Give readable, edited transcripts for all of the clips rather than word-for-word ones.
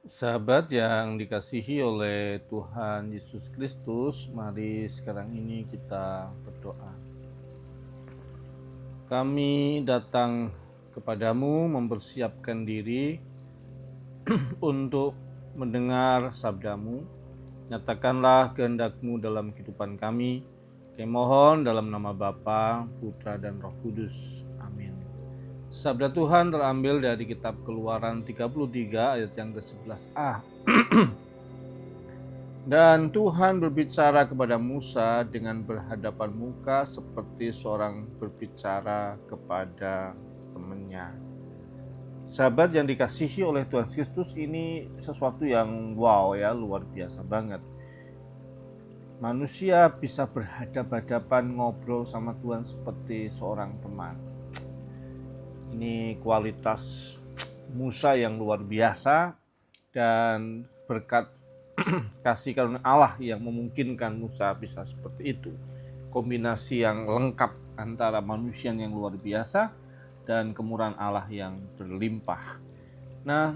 Sahabat yang dikasihi oleh Tuhan Yesus Kristus, mari sekarang ini kita berdoa. Kami datang kepadamu mempersiapkan diri untuk mendengar sabdamu. Nyatakanlah kehendak-Mu dalam kehidupan kami. Kami mohon dalam nama Bapa, Putra dan Roh Kudus. Amin. Sabda Tuhan terambil dari kitab Keluaran 33 ayat yang ke-11a. Dan Tuhan berbicara kepada Musa dengan berhadapan muka seperti seorang berbicara kepada temannya. Sahabat yang dikasihi oleh Tuhan Kristus, ini sesuatu yang wow ya, luar biasa banget. Manusia bisa berhadapan-hadapan ngobrol sama Tuhan seperti seorang teman. Ini kualitas Musa yang luar biasa dan berkat kasih karunia Allah yang memungkinkan Musa bisa seperti itu. Kombinasi yang lengkap antara manusia yang luar biasa dan kemurahan Allah yang berlimpah. Nah,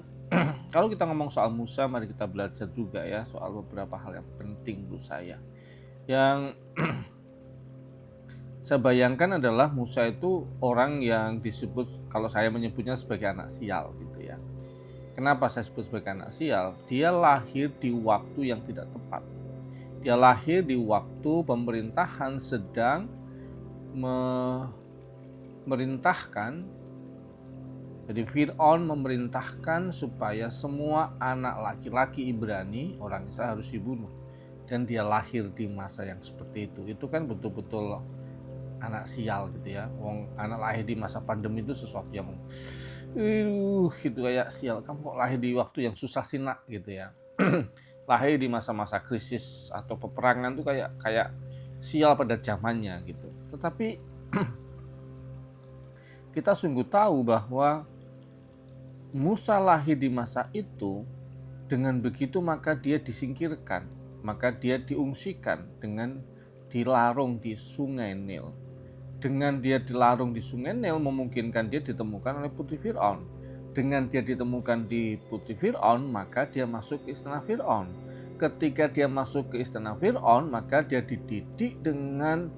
kalau kita ngomong soal Musa, mari kita belajar juga ya soal beberapa hal yang penting menurut saya. Yang saya bayangkan adalah Musa itu orang yang disebut, kalau saya menyebutnya sebagai anak sial gitu ya. Kenapa saya sebut sebagai anak sial? Dia lahir di waktu yang tidak tepat. Dia lahir di waktu pemerintahan sedang memerintahkan. Jadi Fir'aun memerintahkan supaya semua anak laki-laki Ibrani, orang Israel, harus dibunuh. Dan dia lahir di masa yang seperti itu. Itu kan betul-betul anak sial gitu ya. Anak lahir di masa pandemi itu sesuatu yang gitu kayak sial, kamu kok lahir di waktu yang susah sih nak gitu ya. Lahir di masa-masa krisis atau peperangan tuh kayak sial pada zamannya gitu. Tetapi kita sungguh tahu bahwa Musa lahir di masa itu, dengan begitu maka dia disingkirkan, maka dia diungsikan dengan dilarung di Sungai Nil. Dengan dia dilarung di Sungai Nil memungkinkan dia ditemukan oleh putri Fir'aun. Dengan dia ditemukan di putri Fir'aun, maka dia masuk ke istana Fir'aun. Ketika dia masuk ke istana Fir'aun, maka dia dididik dengan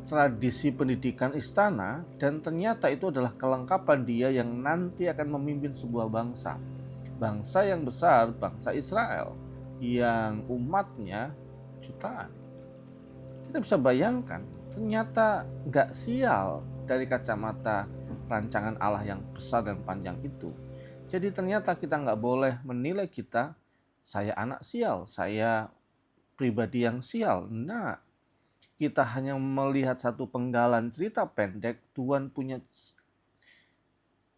tradisi pendidikan istana, dan ternyata itu adalah kelengkapan dia yang nanti akan memimpin sebuah bangsa. Bangsa yang besar, bangsa Israel, yang umatnya jutaan. Kita bisa bayangkan, ternyata nggak sial dari kacamata rancangan Allah yang besar dan panjang itu. Jadi ternyata kita nggak boleh menilai kita, saya anak sial, saya pribadi yang sial. Nah, kita hanya melihat satu penggalan cerita pendek. Tuhan punya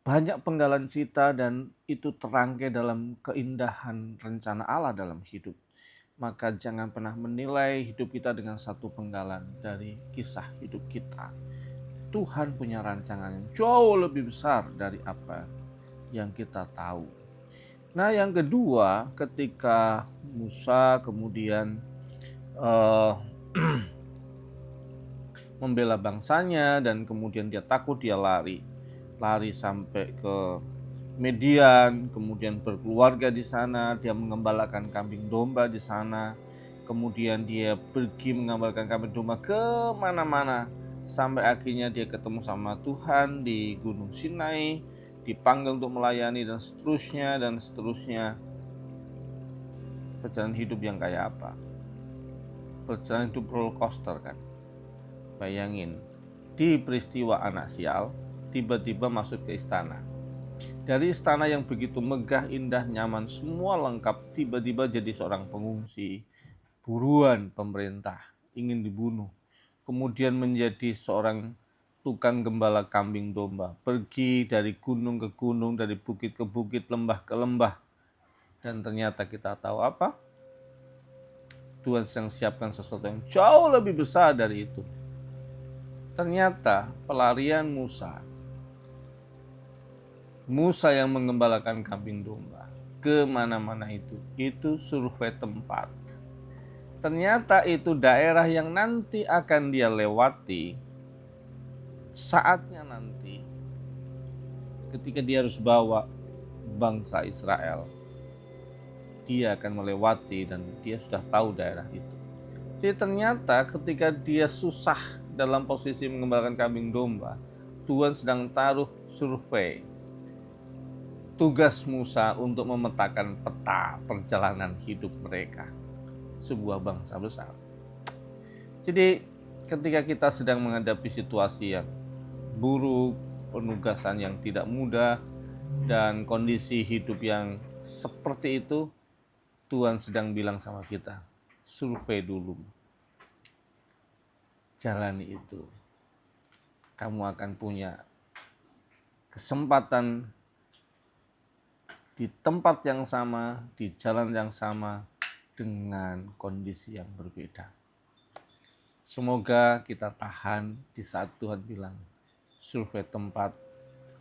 banyak penggalan cerita dan itu terangkai dalam keindahan rencana Allah dalam hidup. Maka jangan pernah menilai hidup kita dengan satu penggalan dari kisah hidup kita. Tuhan punya rancangan yang jauh lebih besar dari apa yang kita tahu. Nah, yang kedua, ketika Musa kemudian membela bangsanya dan kemudian dia takut, dia lari sampai ke Median, kemudian berkeluarga di sana, dia mengembalakan kambing domba di sana, kemudian dia pergi mengembalakan kambing domba ke mana-mana, sampai akhirnya dia ketemu sama Tuhan di Gunung Sinai, dipanggil untuk melayani dan seterusnya dan seterusnya. Perjalanan hidup yang kayak apa? Perjalanan hidup roller coaster kan? Bayangin, di peristiwa anak sial, tiba-tiba masuk ke istana. Dari istana yang begitu megah, indah, nyaman, semua lengkap, tiba-tiba jadi seorang pengungsi. Buruan pemerintah, ingin dibunuh. Kemudian menjadi seorang tukang gembala kambing domba. Pergi dari gunung ke gunung, dari bukit ke bukit, lembah ke lembah. Dan ternyata kita tahu apa? Tuhan sedang siapkan sesuatu yang jauh lebih besar dari itu. Ternyata pelarian Musa yang mengembalakan kambing domba ke mana-mana itu survei tempat. Ternyata itu daerah yang nanti akan dia lewati. Saatnya nanti ketika dia harus bawa bangsa Israel dia akan melewati dan dia sudah tahu daerah itu. Jadi ternyata ketika dia susah dalam posisi mengembalakan kambing domba, Tuhan sedang taruh survei tugas Musa untuk memetakan peta perjalanan hidup mereka, sebuah bangsa besar. Jadi ketika kita sedang menghadapi situasi yang buruk, penugasan yang tidak mudah, dan kondisi hidup yang seperti itu, Tuhan sedang bilang sama kita, survei dulu, jalani itu. Kamu akan punya kesempatan di tempat yang sama, di jalan yang sama, dengan kondisi yang berbeda. Semoga kita tahan di saat Tuhan bilang, survei tempat,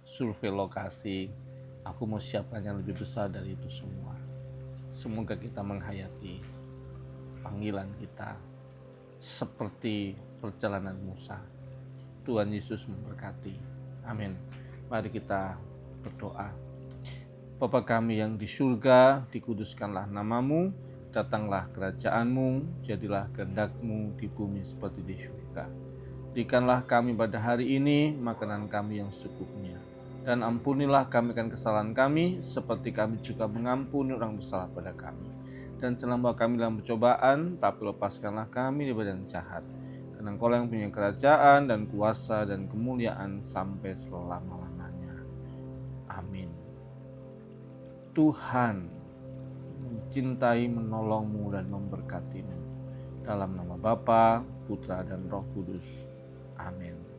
survei lokasi, aku mau siapkan yang lebih besar dari itu semua. Semoga kita menghayati panggilan kita seperti perjalanan Musa. Tuhan Yesus memberkati. Amin. Mari kita berdoa. Bapa kami yang di surga, dikuduskanlah namamu, datanglah kerajaan-Mu, jadilah kehendak-Mu di bumi seperti di surga. Berikanlah kami pada hari ini makanan kami yang secukupnya. Dan ampunilah kami akan kesalahan kami, seperti kami juga mengampuni orang bersalah pada kami. Dan jangan bawa kami dalam percobaan, tapi lepaskanlah kami dari badan jahat. Karena Engkau yang punya kerajaan dan kuasa dan kemuliaan sampai selama-lamanya. Amin. Tuhan mencintai, menolongmu dan memberkatimu. Dalam nama Bapa, Putra dan Roh Kudus. Amin.